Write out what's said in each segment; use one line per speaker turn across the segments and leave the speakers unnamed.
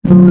আসসালামু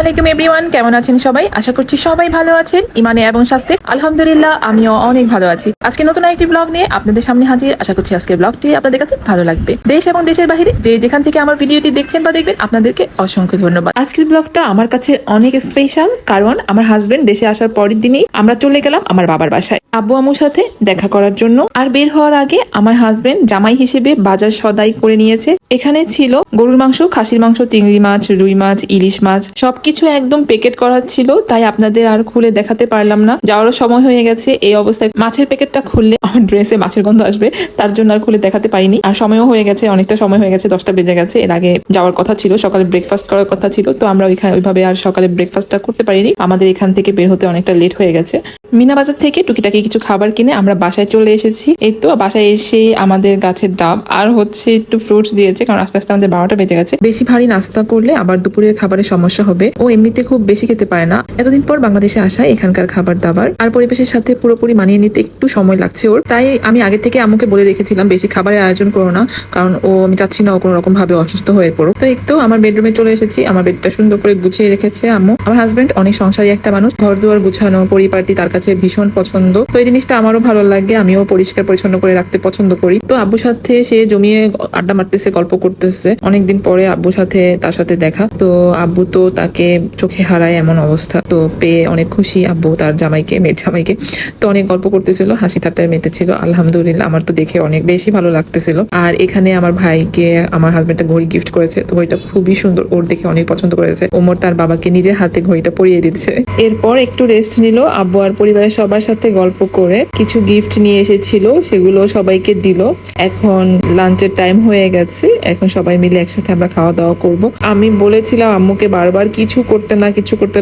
আলাইকুম এভরিওয়ান, কেমন আছেন সবাই? আশা করছি সবাই ভালো আছেন ইমানে এবং স্বাস্থ্যে। আলহামদুলিল্লাহ আমিও অনেক ভালো আছি। আজকে নতুন একটি ব্লগ নিয়ে আপনাদের সামনে হাজির। আশা করছি আজকের ব্লগটি আপনাদের কাছে ভালো লাগবে। দেশ এবং দেশের বাইরে যে যেখান থেকে আমার ভিডিওটি দেখছেন বা দেখবেন, আপনাদেরকে অসংখ্য ধন্যবাদ। আজকের ব্লগটা আমার কাছে অনেক স্পেশাল, কারণ আমার হাজবেন্ড দেশে আসার পরের দিনই আমরা চলে গেলাম আমার বাবার বাসায় আব্বু আম্মুর সাথে দেখা করার জন্য। আর বের হওয়ার আগে আমার হাজবেন্ড জামাই হিসেবে বাজার সদাই করে নিয়েছে। এখানে ছিল গরুর মাংস, খাসির মাংস, চিংড়ি মাছ, রুই মাছ, ইলিশ মাছ, সবকিছু একদম প্যাকেট করা ছিল, তাই আপনাদের আর খুলে দেখাতে পারলাম না। যাওয়ারও সময় হয়ে গেছে। এই অবস্থায় মাছের প্যাকেটটা খুললে আমার ড্রেসে মাছের গন্ধ আসবে, তার জন্য আর খুলে দেখাতে পারিনি। আর সময়ও হয়ে গেছে, অনেকটা সময় হয়ে গেছে, 10টা বেজে গেছে। এর আগে যাওয়ার কথা ছিল, সকালে ব্রেকফাস্ট করার কথা ছিল, তো আমরা ওইভাবে আর সকালে ব্রেকফাস্টটা করতে পারিনি। আমাদের এখান থেকে বের হতে অনেকটা লেট হয়ে গেছে। মিনা বাজার থেকে টুকিটাকি কিছু খাবার কিনে আমরা বাসায় চলে এসেছি। এই তো বাসায় এসে আমাদের গাছের ডাব আর হচ্ছে একটু ফ্রুটস দিয়েছে, কারণ আস্তে আস্তে আমাদের 12টা বেজে গেছে। বেশি ভারী নাস্তা করলে আবার দুপুরের খাবারের সমস্যা হবে। ও এমনিতে খুব বেশি খেতে পারে না। এতদিন পর বাংলাদেশে আসা, এখানকার খাবার দাবার আর পরিবেশের সাথে পুরোপুরি মানিয়ে নিতে একটু সময় লাগছে ওর। তাই আমি আগে থেকে আম্মুকে বলে রেখেছিলাম বেশি খাবারের আয়োজন করো না, কারণ আমি চাচ্ছি না ও কোনো রকম ভাবে অসুস্থ হয়ে পড়ো। তো একটু আমার বেডরুমে চলে এসেছি। আমার বেডটা সুন্দর করে গুছিয়ে রেখেছে আম্মু। আমার হাজবেন্ড অনেক সংসারী একটা মানুষ, ঘর দুয়ার গুছানো, পরিপাটি তার কাছে ভীষণ পছন্দ। তো এই জিনিসটা আমারও ভালো লাগে, আমিও পরিষ্কার পরিচ্ছন্ন করে রাখতে পছন্দ করি। তো আব্বুর সাথে সে জমিয়ে আড্ডা মারতেছে, গল্প করতেছে। অনেকদিন পরে আব্বুর সাথে তার সাথে দেখা। তো আব্বু তো তাকে চোখে হারায় এমন অবস্থা, তো পেয়ে অনেক খুশি আব্বু তার জামাইকে, মেয়ের জামাইকে। তো অনেক গল্প করতেছিল, হাসি ঠাট্টায় মেতেছিল। আলহামদুলিল্লাহ আমার তো দেখে অনেক বেশি ভালো লাগতেছিল। আর এখানে আমার ভাইকে আমার হাজবেন্ড ঘড়ি গিফট করেছে, তো ঘড়িটা খুবই সুন্দর, ওর দেখে অনেক পছন্দ করেছে। ওমর তার বাবাকে নিজের হাতে ঘড়িটা পরিয়ে দিচ্ছে। এরপর একটু রেস্ট নিল আব্বু, আর পরিবারের সবার সাথে গল্প করে কিছু গিফট নিয়ে এসেছিল, সেগুলো সবাইকে দিল। এখন লাঞ্চের টাইম হয়ে গেছে, এখন সবাই মিলে একসাথে আমরা খাওয়া দাওয়া করব। আমি বলেছিলাম আম্মুকে বারবার কিছু করতে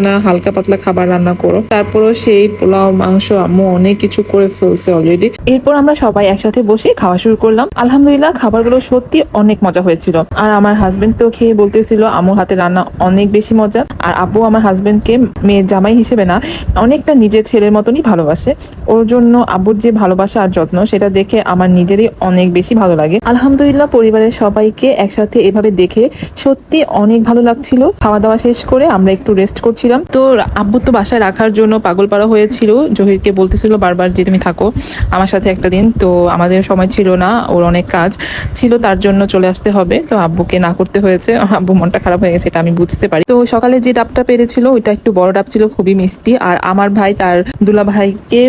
না, হালকা পাতলা খাবার রান্না করো। তারপরও সেই পোলাও, মাংস আম্মু অনেক কিছু করে ফেলছে অলরেডি। এরপর আমরা সবাই একসাথে বসে খাওয়া শুরু করলাম। আলহামদুলিল্লাহ খাবারগুলো সত্যি অনেক মজা হয়েছিল। আর আমার হাজবেন্ড তো খেয়ে বলতেছিল আম্মুর হাতে রান্না অনেক বেশি মজা। আর আব্বু আমার হাজবেন্ডকে মেয়ের জামাই হিসেবে না, অনেকটা নিজের ছেলের মতনই ভালোবাসে। ওর জন্য আব্বুর যে ভালোবাসা আর যত্ন, সেটা দেখে আমার নিজেরই অনেক বেশি ভালো লাগে। আলহামদুলিল্লাহ পরিবারের সবাইকে একসাথে এভাবে দেখে সত্যি অনেক ভালো লাগছিল। খাওয়া দাওয়া শেষ করে আমরা একটু রেস্ট করছিলাম। তো আব্বু তো বাসায় রাখার জন্য পাগল পাড়া হয়েছিল, জহিরকে বলতেছিল বারবার যে তুমি থাকো আমার সাথে একটা দিন। তো আমাদের সময় ছিল না, ওর অনেক কাজ ছিল, তার জন্য চলে আসতে হবে। তো আব্বুকে না করতে হয়েছে। আব্বু মনটা খারাপ হয়ে গেছে, এটা আমি বুঝতে পারি। তো সকালে যে ডাবটা পেরেছিল ওইটা একটু বড় ডাব ছিল, খুবই মিষ্টি। আর আমার ভাই তার দুলা ভাইকে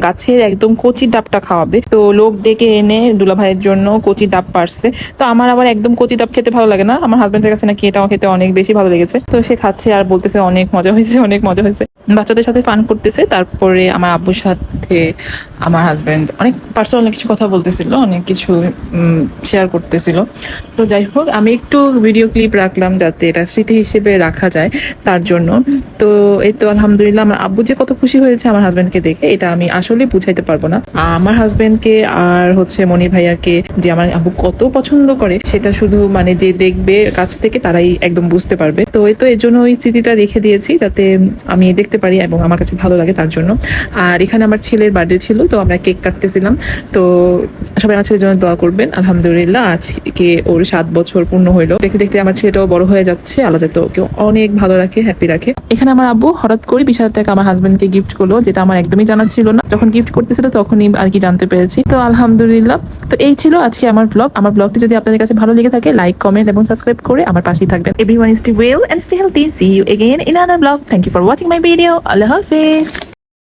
গাছের একদম কচি ডাবটা খাওয়াবে, তো লোক ডেকে এনে দুলা ভাইয়ের জন্য কচি ডাব পারছে। তো আমার আবার একদম কচি ডাব খেতে ভালো লাগে না, আমার হাজবেন্ডের কাছে নাকি এটাও খেতে অনেক বেশি ভালো লেগেছে। তো সে খাচ্ছে আর বলতেছে অনেক মজা হয়েছে, অনেক মজা হয়েছে। বাচ্চাদের সাথে ফান করতেছে। তারপরে আমার আব্বুর সাথে আমার হাজবেন্ড অনেক পার্সোনাল কিছু কথা বলতেছিল, অনেক কিছু শেয়ার করতেছিল। তো যাই হোক, আমি একটু ভিডিও ক্লিপ রাখলাম যাতে এটা স্মৃতি হিসেবে রাখা যায়, তার জন্য। তো এই তো আলহামদুলিল্লাহ আমার আব্বু যে কত খুশি হয়েছে আমার হাজবেন্ডকে দেখে, এটা আমি আসলে বুঝাইতে পারবো না। আমার হাজবেন্ডকে আর হচ্ছে মনি ভাইয়াকে যে আমার আব্বু কত পছন্দ করে, সেটা শুধু মানে যে দেখবে কাছ থেকে তারাই একদম বুঝতে পারবে। তো এই তো এর জন্য ওই স্মৃতিটা রেখে দিয়েছি, যাতে আমি দেখতে পারি এবং আমার কাছে ভালো লাগে, তার জন্য। আর এখানে আমার ছেলের বার্থডে ছিল, তো আমরা কেক কাটতেছিলাম। তো সবাই আমার ছেলের জন্য দোয়া করবেন। আলহামদুলিল্লাহ আজকে ওর 7 বছর পূর্ণ হইলো। দেখতে দেখতে আমার ছেলেটাও বড় হয়ে যাচ্ছে। আল্লাহ যাতে ওকে অনেক ভালো রাখে, হ্যাপি রাখে। এখানে আমার আব্বু হঠাৎ করে 20,000 টাকা আমার হাজবেন্ডকে গিফট করলো, যেটা আমার একদমই জানা ছিল না। যখন গিফট করতেছিল তখনই আর কি জানতে পেরেছি। তো আলহামদুলিল্লাহ। তো এই ছিল আজকে আমার ব্লগ। আমার ব্লগটি যদি আপনাদের কাছে ভালো লেগে থাকে, লাইক, কমেন্ট এবং সাবস্ক্রাইব করে আমার পাশেই থাকবেন। Everyone stay well and stay healthy. See you again in another vlog. Thank you for watching my video. Allah Hafiz.